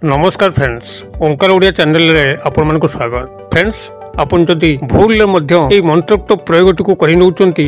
नमस्कार फ्रेंड्स, ओंकार ओडिया चैनल रे आपण मानक स्वागत। फ्रेंड्स, आपण जदि भूल मंत्रोक्त प्रयोग टी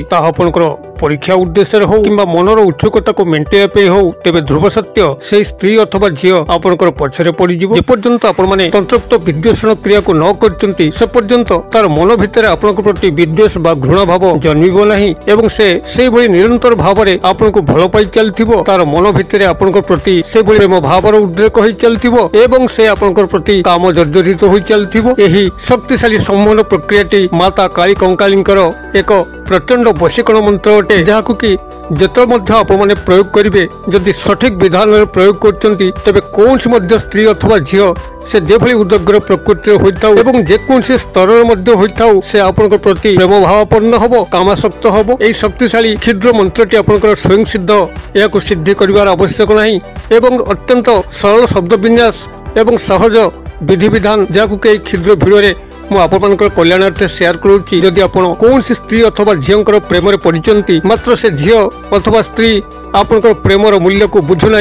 कर परीक्षा उद्देश्य हो कि मनर उत्सुकता को मेन्टेन हो तेज ध्रुव सत्य से स्त्री अथवा झी आपंकर पछरे पड़ज। जेपर्यंत आपण तंत्रोक्त विद्वेषण क्रिया को न करते से पर्यंत तार मन भितर आपण प्रति विद्वेष बा घृणा भाव जन्मिब नहीं एवं से भली निरंतर भाव में आपण को भल पाई चलथिबो। तार मन भितर आपण प्रति से भली प्रेम भावर उद्रेक हो चलथिबो एवं से आपण प्रति काम जर्जरित हो चलथिबो। एही शक्तिशाली सम्मोहन प्रक्रियाटी माता काली कंकालींकर एक प्रचंड वशीकरण मंत्र अटे, जहाकु कि जेतो मध्य आपने प्रयोग करेंगे जदि सठिक विधान प्रयोग करते तेज कौन स्त्री अथवा झी से जेभली उदग्र प्रकृति होता एवं जेकोसी स्तर से आपण प्रति प्रेम भावापन्न हम कामासक्त हम। यही शक्तिशाली क्षुद्र मंत्रटी आपंकर स्वयं सिद्ध या सिद्धि कर आवश्यक नहीं एवं अत्यंत सरल शब्द विन्यास एवं सहज विधि विधान जहां कई क्षुद्र भिडियो मुझे कल्याणार्थे शेयर करुच्ची। जदि आपण कौन स्त्री अथवा झीर प्रेम पड़ती मात्र से झी अथवा स्त्री आपंकर प्रेमर मूल्य को बुझुना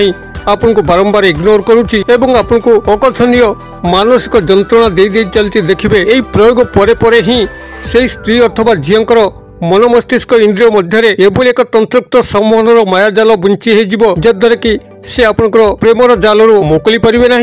आपन को बारंबार इग्नोर करुच्ची एवं आपन को अकथनीय मानसिक जंत्रणा दे चलती देखिए। यही प्रयोग परे परे ही से स्त्री अथवा झीर मन मस्तिष्क इंद्रिय मध्य एभली एक तंत्रोक्त सम्मोहन मायाजाल बुंची हो जद्वारा कि से आपंकर प्रेमर जाल मोकली पारे ना।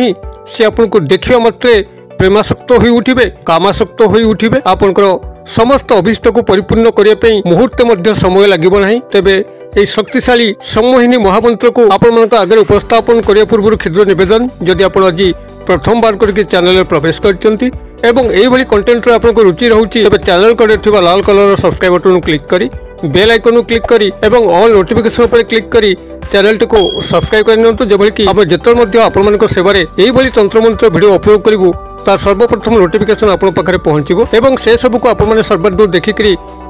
से आपन को देखा मात्रे प्रेमासक्त हो उठिबे, कामासक्त हो उठिबे। आपनकर समस्त अभिष्ट को परिपूर्ण करने मुहूर्ते मध्य समय लगिब नहीं। तेबे यह शक्तिशाली सम्मोहिनी महामंत्र को आपण मानक आगे उपस्थापन करने पूर्व क्षुद्र निवेदन, जदि आप आज प्रथम बार करके चैनल में प्रवेश करछंती एवं यही कंटेंट आपको रुचि रोचे तेज चैनल कड़े लाल कलर सब्सक्राइब बटन क्लिक करी बेल आइकन क्लिक करी एवं ऑल नोटिफिकेशन पर क्लिक करी चैनल टी को सब्सक्राइब कर जेभली कि आम जिते आपण सेवार यही तंत्र मंत्र वीडियो अपलोड करूँ तार सर्वप्रथम नोटिफिकेशन आपण पाखे पहुंचो एवं से सब को आपने सर्वदूर देखिक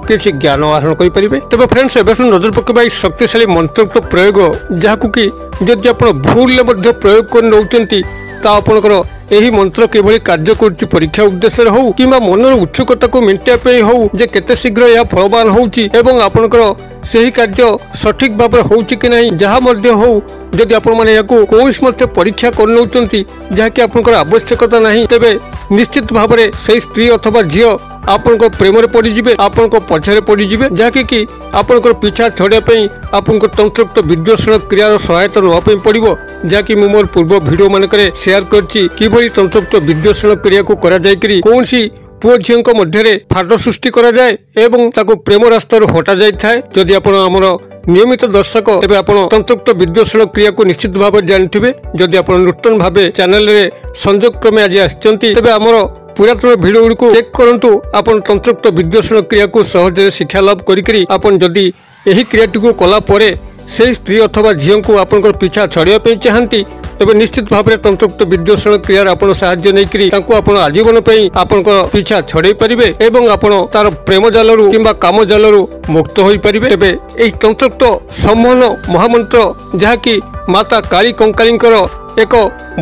किसी ज्ञान आहरण करेंगे। तेज फ्रेंड्स, एवं नजर पकेबा शक्तिशाली मंत्रोक्त प्रयोग जहां कि जदि आप भूल प्रयोग कर नौकरी आपणकर यही मंत्र किभली कार्य करुच्ची परीक्षा उद्देश्य हो कि मनर उत्सुकता को मेन्टेन हो जे केते शीघ्र यह फलवान होउची एवं आपणकर सही कार्य सठिक भाव होउची कि नहीं जहाँ मध्य हो जदि आपण माने याकू कोइस मते परीक्षा कर नौचंती जहा कि आपणकर आवश्यकता नहीं तेबे निश्चित भाव में सही स्त्री अथवा झी आपण प्रेम पड़े आपण पछरे पड़े जहाँकि कि आपंकर पिछा छड़ाई आपन तंत्रोक्त विद्वेषण क्रियार सहायता नापी पड़ो जहाँकि मोर पूर्व भिडियो मानक शेयर कर तंत्रोक्त विद्वेषण क्रिया को करा जाय कौन सी पुओ झील मध्य फाट सृष्टि करा जाए एवं ताको प्रेम रास्तार हटा जाए। जदि आप आमर नियमित दर्शक तेज आप तंत्रोक्त विद्वेषण क्रिया को निश्चित भाव जानते। जदि आप नूतन भाव चैनल रे संयोग क्रमे आज आसचंती तेज आमर पुरातन भिडियो गुड़ी को चेक करंतु आपन तंत्रोक्त विद्वेषण क्रिया को सहज शिक्षा लाभ करी आपन जदि यही क्रियाटी को कला परे से स्त्री अथवा झील को आपन पिछा छड़ाई चाहती तेज निश्चित भाव में तंत्रोक्त विद्वेषण क्रियार आपन साहाय्य नहीं आपन आजीवन आपन पिछा छड़ाई पारे एवं आपन तार प्रेम जालू किंबा काम जालू मुक्त हो पारे। तेज यही तंत्रोक्त सम्मोहन महामंत्र जहाँकि माता काली कंकालींकर एक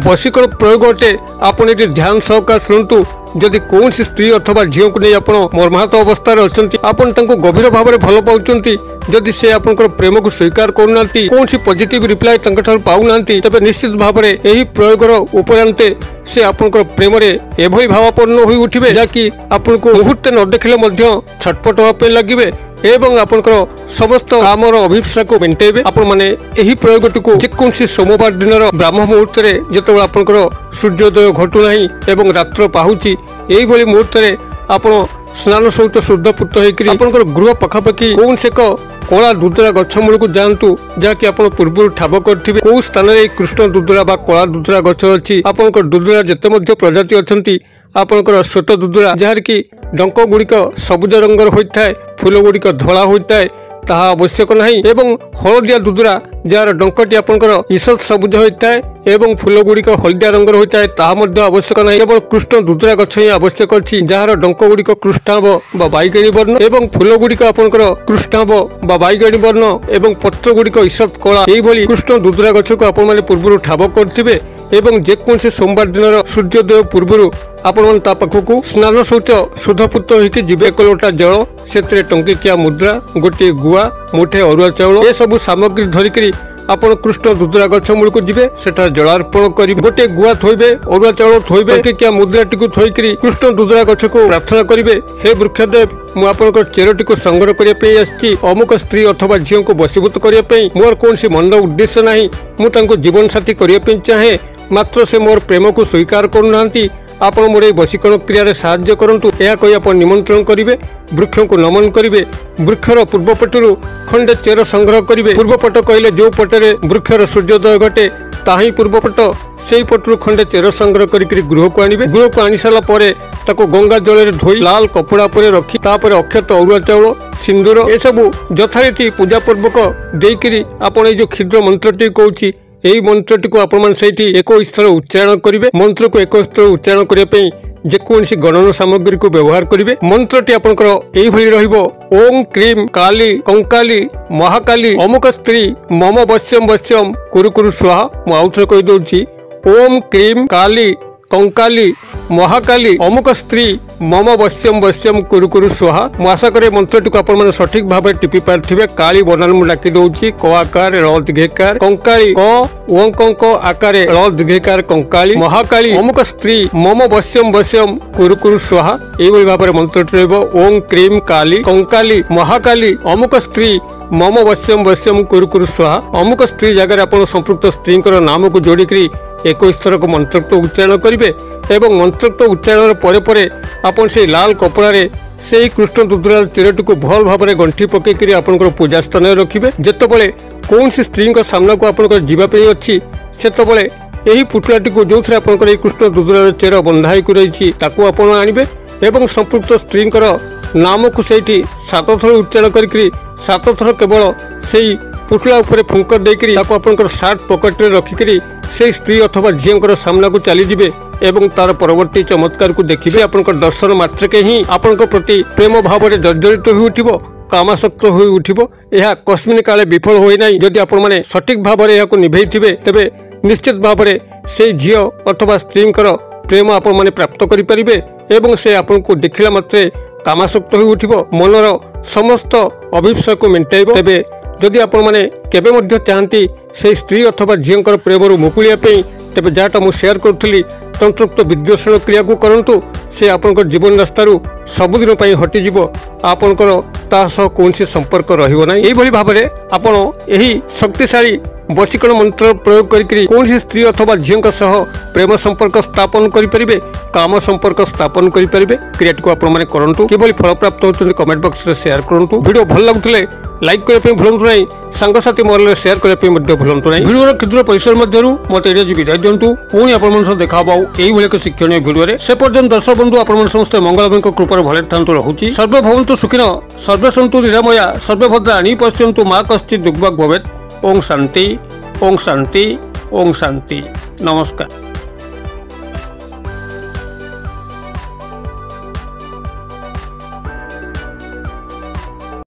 वशीकरण प्रयोग अटे आपन ये ध्यान सहकार शुणु। जदि कौन स्त्री अथवा झील को नहीं आप मर्माहत अवस्था आपन गभीर भाव में भल पाँच जदि से आपंकर प्रेम को स्वीकार करना कौन सी पॉजिटिव रिप्लाई पाऊना तेज निश्चित भाव में यही प्रयोगर उपरांते से आपंकर प्रेम एभली भावापन्न हो उठिबे जहाँकि आपन को मुहूर्ते न देखले छटपट होगा लगे एवं आपंकर समस्त आमर अभिप्सा को मेन्टेबे। आपण माने यही प्रयोगटी को जेकोसी सोमवार दिन ब्राह्म मुहूर्त जो आपंकर सूर्योदय घटुना एवं रात्र पाहुची यही भली मुहूर्त आपण स्नान सहित शुद्धपूत होकर गृह पखापाखि कौन से कला दुदरा गछमूल को जातु जहाँकि आप पूर्व ठाब करेंगे कौ स्थान कृष्ण दुदरा बा कला दुदरा गछ अच्छी आपंकर दुदरा जिते प्रजाति अच्छी आपंकर श्वेत दुदरा जहाँ कि डंक गुड़िक सबुज रंगर होता है फूल गुड़िक धला होता है ताहा आवश्यक नहीं एवं हलदिया दुदरा जार डंकटी आपंकर ईषद सबुज होता है एवं फूल गुड़िक हलदिया रंगर होता है ताहा आवश्यक नहीं केवल कृष्ण दुदरा गछ ही आवश्यक अच्छी जार डंक गुड़िक कृष्णाभ बा बैगणी वर्ण एवं फूल गुड़िक आपंकर कृष्णाभ बा बैगणी वर्ण एवं पत्र गुड़िक ईषद कला यही कृष्ण दुदरा गछ को आपण पूर्व ठाब करेंगे एवं जेकोसी सोमवार दिन सूर्योदय पूर्व आपण ता पाखकु स्नान शौच शुद्धपुत होइकि जिबे। एक लोटा जल से टंकिकिया मुद्रा गोटे गुआ मुठे अरुआ चाउल ए सब सामग्री धरिकी आपण कृष्ण दुदुरा गछ मूल को जिबे। सेठार जलार्पण करिवे, गोटे गुआ थोइबे, अरुआ चाउल थोइबे, टंकिकिया मुद्राटी को थोइकरी कृष्ण दुदुरा गछ को प्रार्थना करिवे, हे वृक्षदेव मु आपनकर चेरटी को संग्रह करिया पे आछि। अमुक स्त्री अथवा झियो को वशीभूत करिया पे मोर कोनसी मंद उद्देश्य नाही। मु तांको जीवन साथी करिया पे चाहे, मात्र से मोर प्रेम को स्वीकार करूनांती। आपण मोर वशीकरण क्रिया साहाय्य करंतु। यह कही आप निमंत्रण करिवे, वृक्ष को नमन करिवे। वृक्षर पूर्वपटू खंडे चेर संग्रह करिवे। पूर्वपट कहले जो पटरे वृक्षर सूर्योदय घटे ताही पूर्वपट, सेई पटरू खंडे चेर संग्रह करिकरी गृह को आनिबे। गृह को आनी साला परे ताको गंगा जल रे धोई लाल कपड़ा परे रखी तापरे अक्षत अरुआ चाउल सिंदूर ए सब यथारीति पूजा पूर्वक देइकरी आपण ए जो क्षुद्र मंत्रटी कहूची यही मंत्रटी को आपण एक स्तर उच्चारण करेंगे। मंत्र को एक स्तर उच्चारण करने जेकोसी गणन सामग्री को व्यवहार करेंगे। मंत्रटी आपंकर ओम क्रीम काली कंकाली महाकाली अमुक स्त्री मम वश्यम वश्यम कुरु कुरु स्वाहा। मु आउ थे कहीदे ओम क्रीम काली कंकाली महाकाली अमुक स्त्री मम वश्यम वश्यम कुरु कुरु स्वाहा। मु आशा करे मंत्रटी को आपण सठिक भाव टिपि पार्थिबे। काली बनान मु डाकी दउची क आकार ळ दीर्घकार, कंकाली क ओंक आकार ळ दीर्घकार कंकाली, महाकाली अमुक स्त्री मम वश्यम वश्यम कुरु कुरु स्वाहा। एई भाव में मंत्रटी रहबो ओम क्रीम काली कंकाली महाकाली अमुक स्त्री मम वश्यम वश्यम कुरु कुरु स्वाहा। अमुक स्त्री जगह आपण संपृक्त स्त्री नाम को जोड़िकी एक स्तर को मंत्रोक्त उच्चारण करेंगे एवं मंत्रोक्त उच्चारण परे परे आपण से लाल कपड़ा रे से कृष्ण दुदुरा चेरटी को भल भाव में गंठी पकईकरी आपंकर पूजा स्थान रखिए। जितेबाला कौन स्त्री सामना को आपंकर जीवाई अच्छी सेतबले यही पुटलाटी को जो आपंकर कृष्ण दुदुरा चेर बंधाई रही आपड़ आनिबे एवं संपृक्त स्त्री नाम को सही 7 थर उच्चारण करी 7 थर केवल से पुटला उपरे फुंकर देकरी ताको आपनकर शार्ट पॉकेट रे रखिकरी से स्त्री अथवा झियोंकर सामना को चली जिबे एवं तार परवर्ती चमत्कार को देखिबे। आपनकर दर्शन मात्र के ही आपनकर प्रति प्रेम भाव रे जर्जरित होई उठिबो, कामासक्त होई उठिबो। यह कस्मिन काले विफल होई नै। जदि आपण माने सठिक भाव रे याको निभेइथिबे तेबे निश्चित भाव रे से झियो अथवा स्त्रींकर प्रेम आपण माने प्राप्त करि परिबे एवं से आपण को देखिला मात्रे कामासक्त होई उठिबो, मनर समस्त अभिप्सा को मेंटाइबो। तेबे जदि आपण माने केबे मध्य चाहती से स्त्री अथवा झियोंकर प्रेमरू मुकुलिया पे तेबे जाटा मु शेयर करथली तंत्रोक्त विद्वेषण क्रिया को करंतु। से आपनकर जीवन रास्तारू सबुदिन पई हटि जिवो, आपनकर ता सह कोनसी संपर्क रहिबो नै। एई भली भाबरे आपण एही शक्तिशाली वशीकरण मंत्र प्रयोग करिकरी कोनसी स्त्री अथवा झियोंका सह प्रेम संपर्क स्थापन करि परिबे, काम संपर्क स्थापन करि परिबे। क्रियाटी को आपण माने करंतु। केवल फल प्राप्त होतुनी कमेंट बॉक्स रे शेयर करंतु। वीडियो भल लागुतले लाइक करने भूलु ना, सांगसाथी मोहल्ले शेयर करने भूलु ना। वीडियो क्षुद्र परिसर मध्य मत विदाय दिंतु। पुणी आप देखा यही एक शिक्षणीय भिडियो से पर्यटन दर्शक बंधु आप समस्ते मंगलमय कृपार भले था रहुछि। सर्वे भवन्तु सुखिन सर्वे सन्तु निरामया सर्वे भद्राणि पश्यन्तु मा कश्चित् दुर्भाग् भवेत्। ओम शांति ओम शांति ओम शांति। नमस्कार।